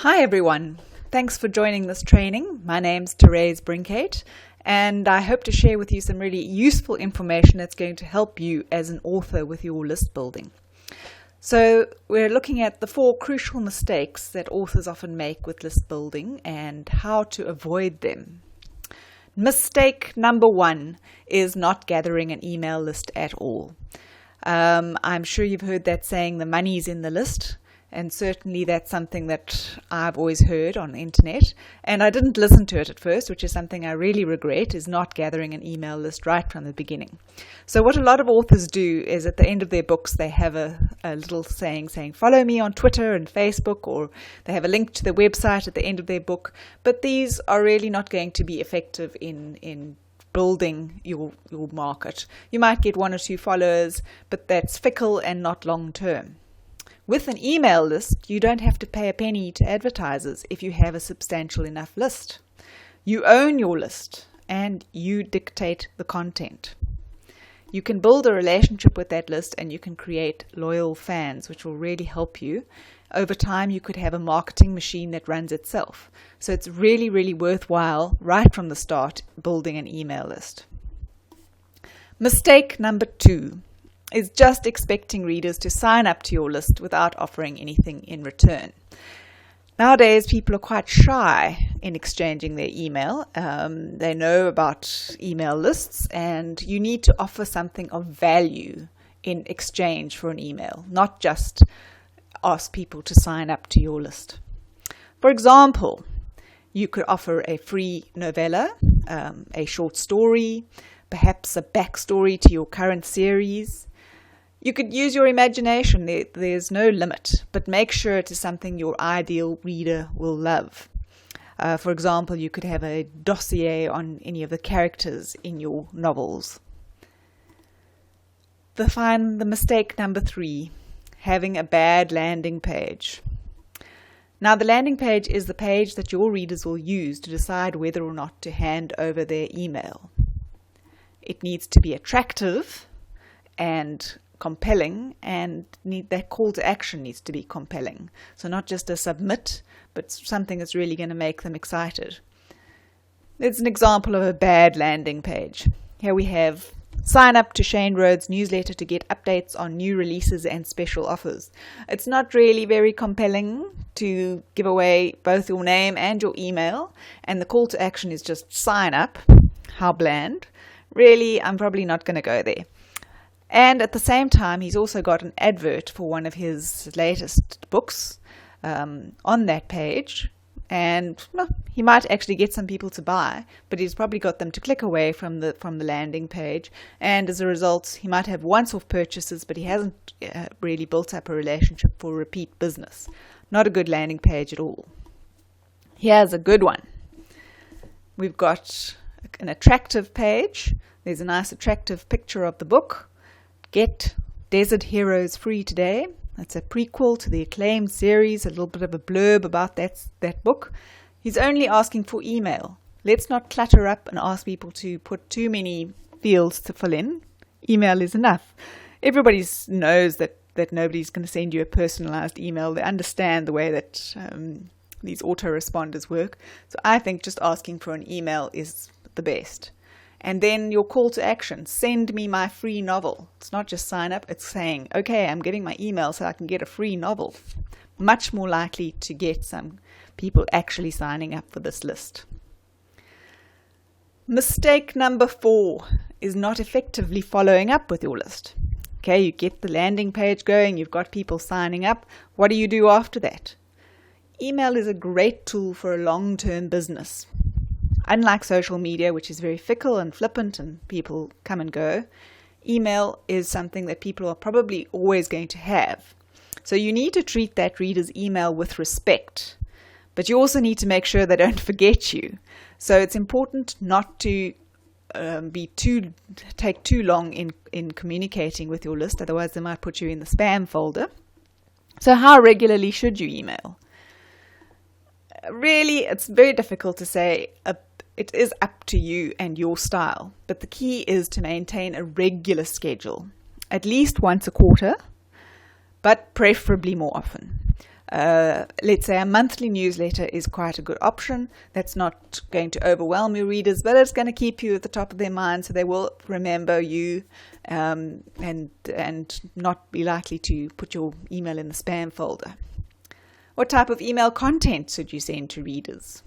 Hi everyone, thanks for joining this training. My name's Therese Brinkate and I hope to share with you some really useful information that's going to help you as an author with your list building. So we're looking at the 4 crucial mistakes that authors often make with list building and how to avoid them. Mistake number 1 is not gathering an email list at all. I'm sure you've heard that saying, the money's in the list. And certainly that's something that I've always heard on the internet. And I didn't listen to it at first, which is something I really regret, is not gathering an email list right from the beginning. So what a lot of authors do is at the end of their books, they have a little saying, follow me on Twitter and Facebook, or they have a link to the website at the end of their book. But these are really not going to be effective in building your market. You might get 1 or 2 followers, but that's fickle and not long term. With an email list, you don't have to pay a penny to advertisers if you have a substantial enough list. You own your list and you dictate the content. You can build a relationship with that list and you can create loyal fans, which will really help you. Over time, you could have a marketing machine that runs itself. So it's really, really worthwhile right from the start building an email list. Mistake number 2. Is just expecting readers to sign up to your list without offering anything in return. Nowadays, people are quite shy in exchanging their email. They know about email lists, and you need to offer something of value in exchange for an email, not just ask people to sign up to your list. For example, you could offer a free novella, a short story, perhaps a backstory to your current series. You could use your imagination, there's no limit, but make sure it is something your ideal reader will love. For example, you could have a dossier on any of the characters in your novels. The mistake number 3, having a bad landing page. Now, the landing page is the page that your readers will use to decide whether or not to hand over their email. It needs to be attractive and compelling, and that call to action needs to be compelling. So not just a submit, but something that's really going to make them excited. There's an example of a bad landing page. Here we have sign up to Shane Rhodes' newsletter to get updates on new releases and special offers. It's not really very compelling to give away both your name and your email, and the call to action is just sign up. How bland. Really, I'm probably not going to go there. And at the same time, he's also got an advert for one of his latest books on that page. And he might actually get some people to buy, but he's probably got them to click away from the landing page. And as a result, he might have once-off purchases, but he hasn't really built up a relationship for repeat business. Not a good landing page at all. Here's a good one. We've got an attractive page. There's a nice attractive picture of the book. Get Desert Heroes free today. That's a prequel to the acclaimed series, a little bit of a blurb about that book. He's only asking for email. Let's not clutter up and ask people to put too many fields to fill in. Email is enough. Everybody knows that nobody's going to send you a personalized email. They understand the way that these autoresponders work. So I think just asking for an email is the best. And then your call to action, send me my free novel. It's not just sign up, it's saying, okay, I'm getting my email so I can get a free novel. Much more likely to get some people actually signing up for this list. Mistake number 4 is not effectively following up with your list. Okay, you get the landing page going, you've got people signing up. What do you do after that? Email is a great tool for a long-term business. Unlike social media, which is very fickle and flippant and people come and go, email is something that people are probably always going to have. So you need to treat that reader's email with respect, but you also need to make sure they don't forget you. So it's important not to take too long in communicating with your list, otherwise they might put you in the spam folder. So how regularly should you email? Really, it's very difficult to say. It is up to you and your style, but the key is to maintain a regular schedule, at least once a quarter, but preferably more often. Let's say a monthly newsletter is quite a good option. That's not going to overwhelm your readers, but it's going to keep you at the top of their mind, so they will remember you and not be likely to put your email in the spam folder. What type of email content should you send to readers?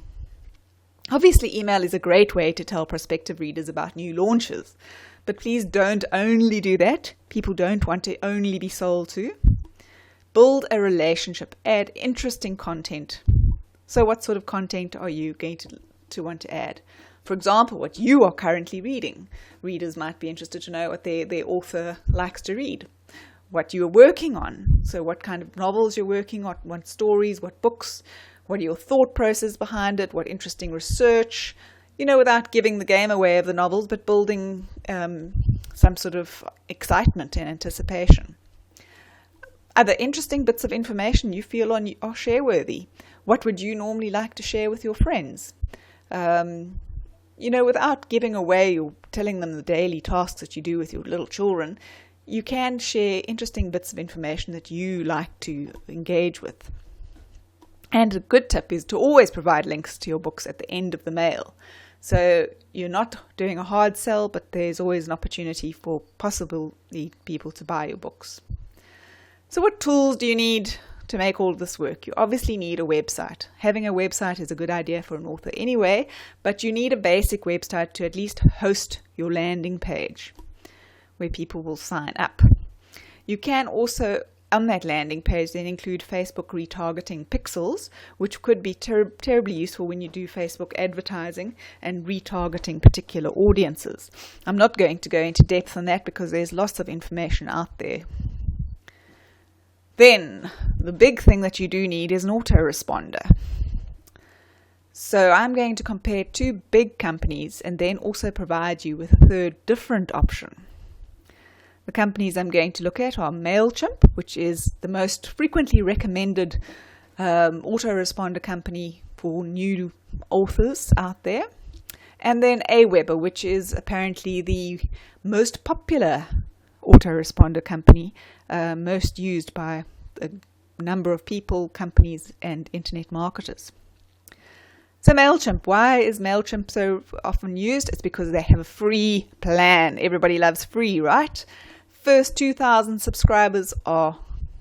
Obviously, email is a great way to tell prospective readers about new launches, but please don't only do that. People don't want to only be sold to. Build a relationship, add interesting content. So what sort of content are you going to want to add? For example, what you are currently reading. Readers might be interested to know what their author likes to read. What you are working on. So what kind of novels you're working on, what stories, what books, what are your thought process behind it, what interesting research, without giving the game away of the novels, but building some sort of excitement and anticipation. Other interesting bits of information you feel are share-worthy. What would you normally like to share with your friends? Without giving away or telling them the daily tasks that you do with your little children, you can share interesting bits of information that you like to engage with. And a good tip is to always provide links to your books at the end of the mail. So you're not doing a hard sell, but there's always an opportunity for possibly people to buy your books. So what tools do you need to make all of this work? You obviously need a website. Having a website is a good idea for an author anyway, but you need a basic website to at least host your landing page where people will sign up. You can also, on that landing page, then include Facebook retargeting pixels, which could be terribly useful when you do Facebook advertising and retargeting particular audiences. I'm not going to go into depth on that because there's lots of information out there. Then, the big thing that you do need is an autoresponder. So I'm going to compare two big companies and then also provide you with a third different option. The companies I'm going to look at are MailChimp, which is the most frequently recommended autoresponder company for new authors out there. And then Aweber, which is apparently the most popular autoresponder company, most used by a number of people, companies, and internet marketers. So MailChimp, why is MailChimp so often used? It's because they have a free plan. Everybody loves free, right? First 2,000 subscribers are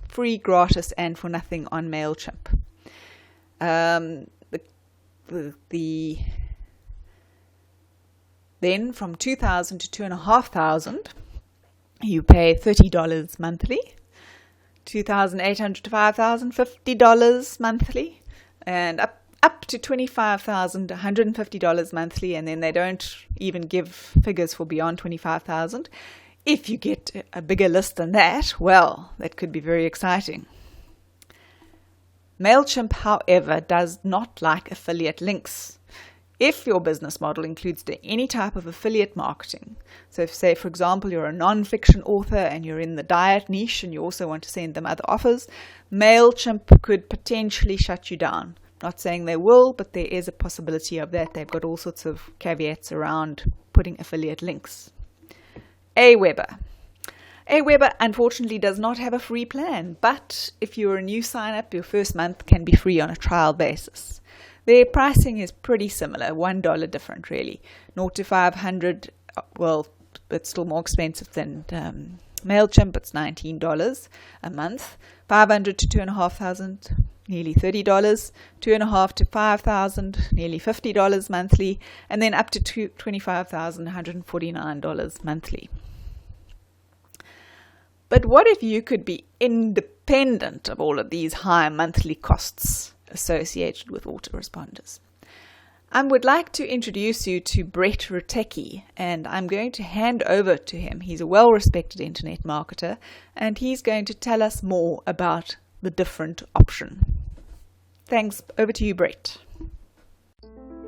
free, gratis, and for nothing on MailChimp. Then from 2,000 to 2,500, you pay $30 monthly. 2,800 to 5,000, $50 monthly, and up to 25,000, $150 monthly, and then they don't even give figures for beyond 25,000. If you get a bigger list than that, well, that could be very exciting. MailChimp, however, does not like affiliate links. If your business model includes any type of affiliate marketing, so if, say, for example, you're a non-fiction author and you're in the diet niche and you also want to send them other offers, MailChimp could potentially shut you down. Not saying they will, but there is a possibility of that. They've got all sorts of caveats around putting affiliate links. Aweber. Aweber, unfortunately, does not have a free plan, but if you're a new sign-up, your first month can be free on a trial basis. Their pricing is pretty similar, $1 different really. 0 to 500, well, it's still more expensive than MailChimp, it's $19 a month. 500 to 2,500, nearly $30. 2,500 to 5,000, nearly $50 monthly. And then up to 25,000, $149 monthly. But what if you could be independent of all of these high monthly costs associated with autoresponders? I would like to introduce you to Brett Ratecki, and I'm going to hand over to him. He's a well-respected internet marketer, and he's going to tell us more about the different option. Thanks. Over to you, Brett.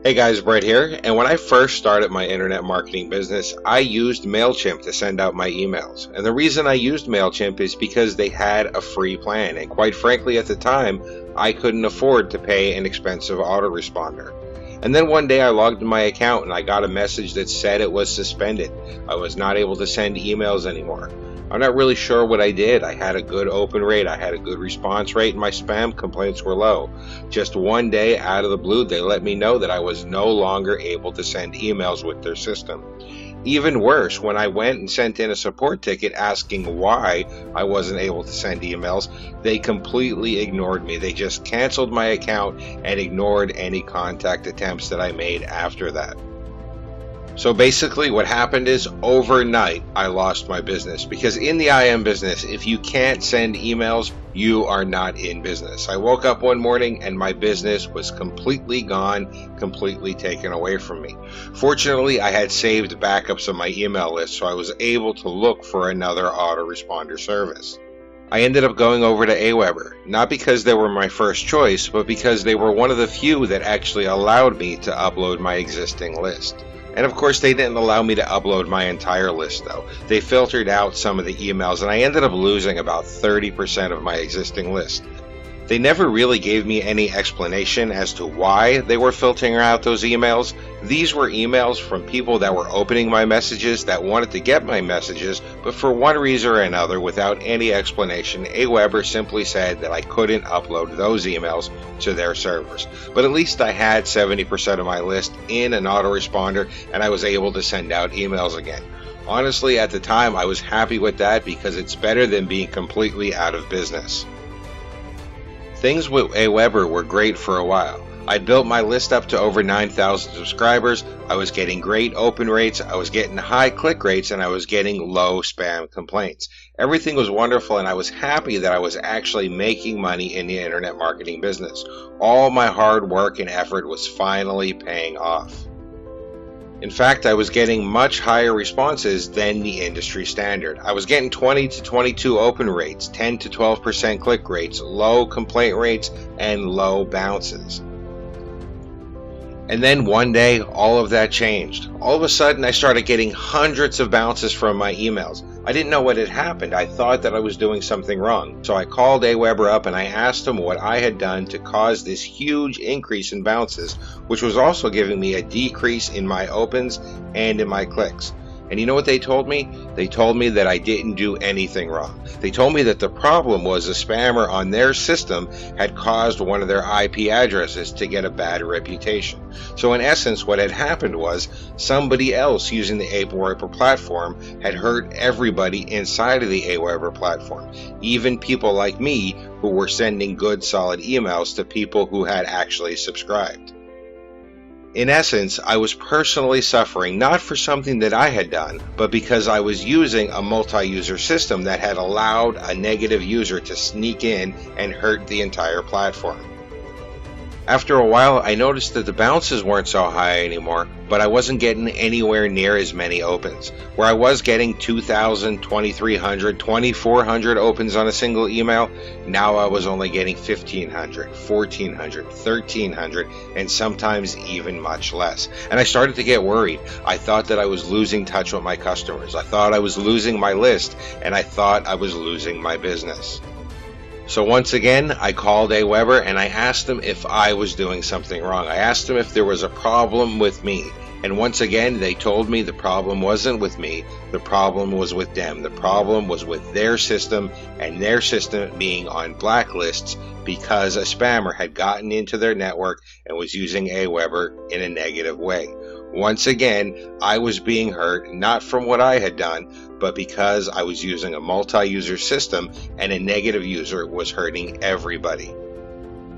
Hey guys, Brett here, and when I first started my internet marketing business, I used MailChimp to send out my emails. And the reason I used MailChimp is because they had a free plan, and quite frankly at the time, I couldn't afford to pay an expensive autoresponder. And then one day I logged in my account and I got a message that said it was suspended. I was not able to send emails anymore. I'm not really sure what I did. I had a good open rate, I had a good response rate, and my spam complaints were low. Just one day out of the blue, they let me know that I was no longer able to send emails with their system. Even worse, when I went and sent in a support ticket asking why I wasn't able to send emails, they completely ignored me. They just canceled my account and ignored any contact attempts that I made after that. So basically what happened is overnight I lost my business, because in the IM business, if you can't send emails, you are not in business. I woke up one morning and my business was completely gone, completely taken away from me. Fortunately, I had saved backups of my email list, so I was able to look for another autoresponder service. I ended up going over to Aweber, not because they were my first choice, but because they were one of the few that actually allowed me to upload my existing list. And of course, they didn't allow me to upload my entire list, though. They filtered out some of the emails, and I ended up losing about 30% of my existing list. They never really gave me any explanation as to why they were filtering out those emails. These were emails from people that were opening my messages, that wanted to get my messages, but for one reason or another, without any explanation, Aweber simply said that I couldn't upload those emails to their servers. But at least I had 70% of my list in an autoresponder, and I was able to send out emails again. Honestly, at the time, I was happy with that because it's better than being completely out of business. Things with Aweber were great for a while. I built my list up to over 9,000 subscribers, I was getting great open rates, I was getting high click rates, and I was getting low spam complaints. Everything was wonderful, and I was happy that I was actually making money in the internet marketing business. All my hard work and effort was finally paying off. In fact, I was getting much higher responses than the industry standard. I was getting 20 to 22 open rates, 10 to 12% click rates, low complaint rates, and low bounces. And then one day, all of that changed. All of a sudden, I started getting hundreds of bounces from my emails. I didn't know what had happened. I thought that I was doing something wrong. So I called Aweber up and I asked him what I had done to cause this huge increase in bounces, which was also giving me a decrease in my opens and in my clicks. And you know what they told me? They told me that I didn't do anything wrong. They told me that the problem was a spammer on their system had caused one of their IP addresses to get a bad reputation. So in essence, what had happened was somebody else using the Aweber platform had hurt everybody inside of the Aweber platform, even people like me who were sending good, solid emails to people who had actually subscribed. In essence, I was personally suffering not for something that I had done, but because I was using a multi-user system that had allowed a negative user to sneak in and hurt the entire platform. After a while, I noticed that the bounces weren't so high anymore, but I wasn't getting anywhere near as many opens. Where I was getting 2,000, 2,300, 2,400 opens on a single email, now I was only getting 1,500, 1,400, 1,300, and sometimes even much less. And I started to get worried. I thought that I was losing touch with my customers. I thought I was losing my list, and I thought I was losing my business. So once again, I called Aweber and I asked them if I was doing something wrong. I asked them if there was a problem with me. And once again, they told me the problem wasn't with me. The problem was with them. The problem was with their system, and their system being on blacklists because a spammer had gotten into their network and was using Aweber in a negative way. Once again, I was being hurt, not from what I had done, but because I was using a multi-user system and a negative user was hurting everybody.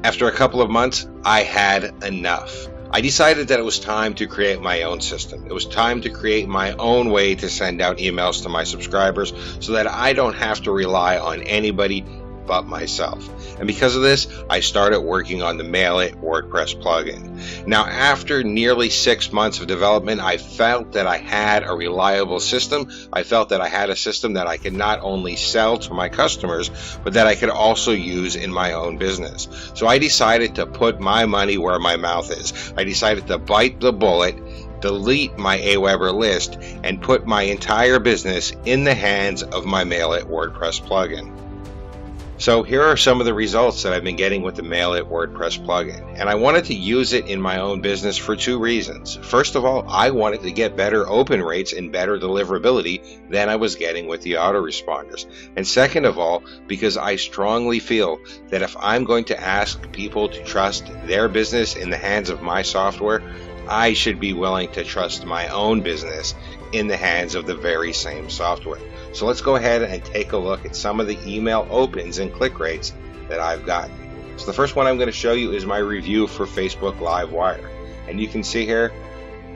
After a couple of months, I had enough. I decided that it was time to create my own system. It was time to create my own way to send out emails to my subscribers so that I don't have to rely on anybody but myself. And because of this, I started working on the MailIt WordPress plugin. Now, after nearly 6 months of development, I felt that I had a reliable system. I felt that I had a system that I could not only sell to my customers, but that I could also use in my own business. So I decided to put my money where my mouth is. I decided to bite the bullet, delete my Aweber list, and put my entire business in the hands of my MailIt WordPress plugin. So here are some of the results that I've been getting with the Mail It WordPress plugin, and I wanted to use it in my own business for two reasons. First of all, I wanted to get better open rates and better deliverability than I was getting with the autoresponders. And second of all, because I strongly feel that if I'm going to ask people to trust their business in the hands of my software, I should be willing to trust my own business in the hands of the very same software. So let's go ahead and take a look at some of the email opens and click rates that I've gotten. So the first one I'm going to show you is my review for Facebook Livewire. And you can see here,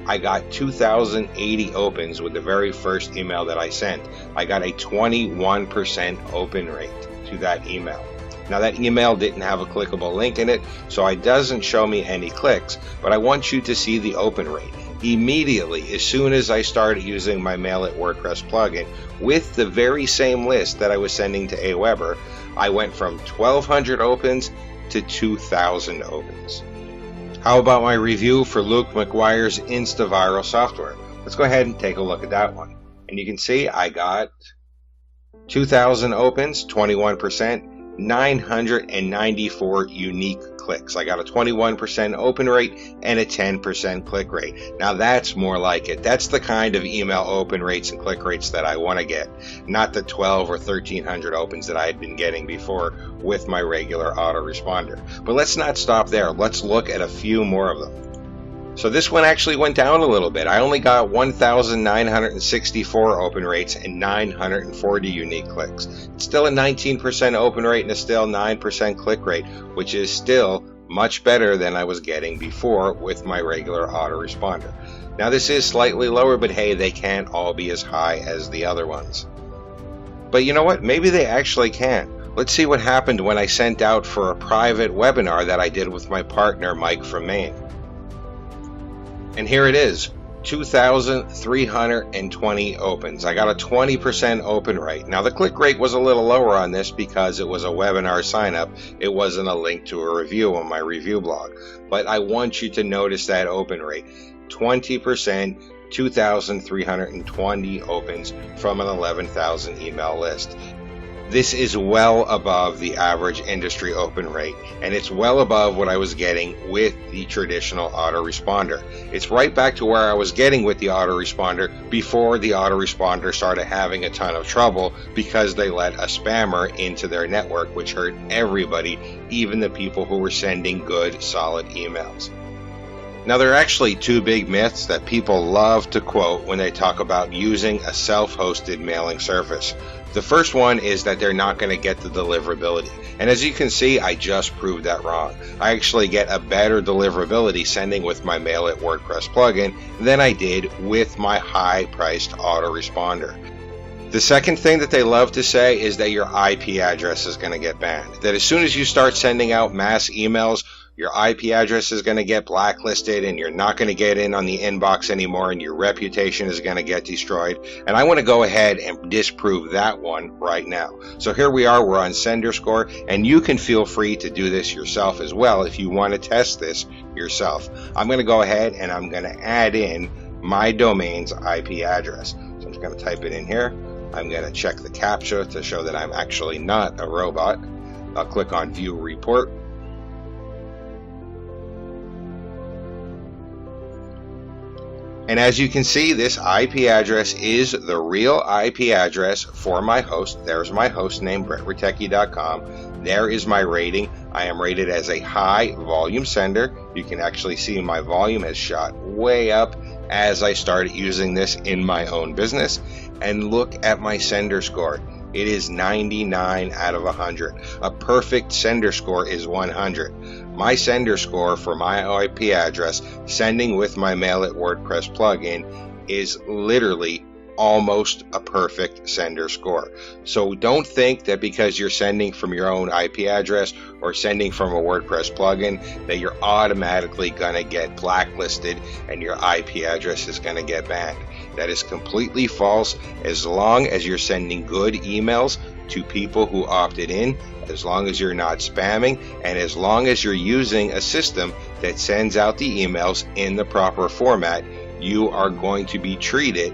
I got 2,080 opens with the very first email that I sent. I got a 21% open rate to that email. Now that email didn't have a clickable link in it, so it doesn't show me any clicks, but I want you to see the open rate. Immediately, as soon as I started using my Mail It WordPress plugin with the very same list that I was sending to Aweber, I went from 1,200 opens to 2,000 opens. How about my review for Luke McGuire's InstaViral software? Let's go ahead and take a look at that one. And you can see I got 2,000 opens, 21%, 994 unique clicks. I got a 21% open rate and a 10% click rate. Now that's more like it. That's the kind of email open rates and click rates that I want to get, not the 12 or 1,300 opens that I had been getting before with my regular autoresponder. But let's not stop there. Let's look at a few more of them. So this one actually went down a little bit. I only got 1,964 open rates and 940 unique clicks. It's still a 19% open rate and a still 9% click rate, which is still much better than I was getting before with my regular autoresponder. Now this is slightly lower, but hey, they can't all be as high as the other ones. But you know what? Maybe they actually can. Let's see what happened when I sent out for a private webinar that I did with my partner, Mike from Maine. And here it is, 2,320 opens. I got a 20% open rate. Now the click rate was a little lower on this because it was a webinar sign up. It wasn't a link to a review on my review blog. But I want you to notice that open rate, 20%, 2,320 opens from an 11,000 email list. This is well above the average industry open rate, and it's well above what I was getting with the traditional autoresponder. It's right back to where I was getting with the autoresponder before the autoresponder started having a ton of trouble because they let a spammer into their network, which hurt everybody, even the people who were sending good, solid emails. Now, there are actually two big myths that people love to quote when they talk about using a self-hosted mailing service. The first one is that they're not going to get the deliverability. And as you can see, I just proved that wrong. I actually get a better deliverability sending with my Mail It WordPress plugin than I did with my high-priced autoresponder. The second thing that they love to say is that your IP address is going to get banned. That as soon as you start sending out mass emails, your IP address is going to get blacklisted and you're not going to get in on the inbox anymore and your reputation is going to get destroyed. And I want to go ahead and disprove that one right now. So here we are, we're on SenderScore, and you can feel free to do this yourself as well if you want to test this yourself. I'm going to go ahead and I'm going to add in my domain's IP address. So I'm just going to type it in here. I'm going to check the CAPTCHA to show that I'm actually not a robot. I'll click on View Report. And as you can see, this IP address is the real IP address for my host. There's my host name, BrettRatecki.com. There is my rating. I am rated as a high volume sender. You can actually see my volume has shot way up as I started using this in my own business. And look at my sender score. It is 99 out of 100. A perfect sender score is 100. My sender score for my IP address sending with my Mail It WordPress plugin is literally almost a perfect sender score. So don't think that because you're sending from your own IP address or sending from a WordPress plugin that you're automatically going to get blacklisted and your IP address is going to get banned. That is completely false. As long as you're sending good emails to people who opted in, as long as you're not spamming, and as long as you're using a system that sends out the emails in the proper format, you are going to be treated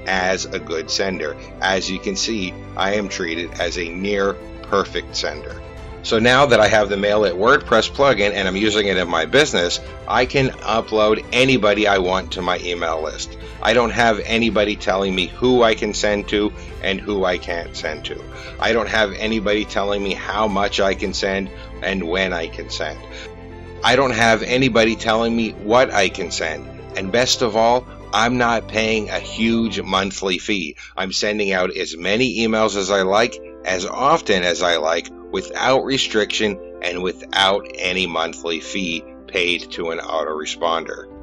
as a good sender. As you can see, I am treated as a near perfect sender. So now that I have the Mail It WordPress plugin and I'm using it in my business, I can upload anybody I want to my email list. I don't have anybody telling me who I can send to and who I can't send to. I don't have anybody telling me how much I can send and when I can send. I don't have anybody telling me what I can send. And best of all, I'm not paying a huge monthly fee. I'm sending out as many emails as I like, as often as I like, without restriction and without any monthly fee paid to an autoresponder.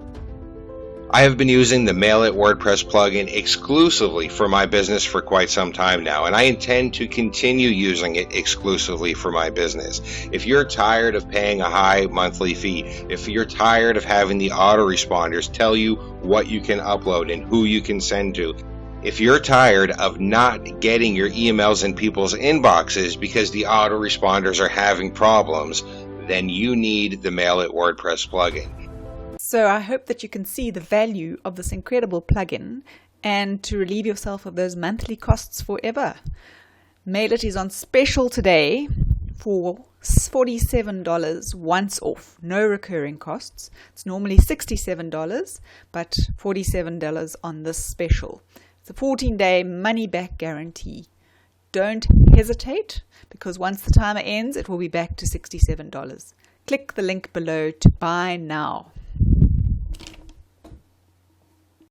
I have been using the Mail It WordPress plugin exclusively for my business for quite some time now, and I intend to continue using it exclusively for my business. If you're tired of paying a high monthly fee, if you're tired of having the autoresponders tell you what you can upload and who you can send to, if you're tired of not getting your emails in people's inboxes because the autoresponders are having problems, then you need the Mail It WordPress plugin. So I hope that you can see the value of this incredible plugin and to relieve yourself of those monthly costs forever. Mail It is on special today for $47 once off, no recurring costs. It's normally $67, but $47 on this special. It's a 14-day money-back guarantee. Don't hesitate, because once the timer ends, it will be back to $67. Click the link below to buy now.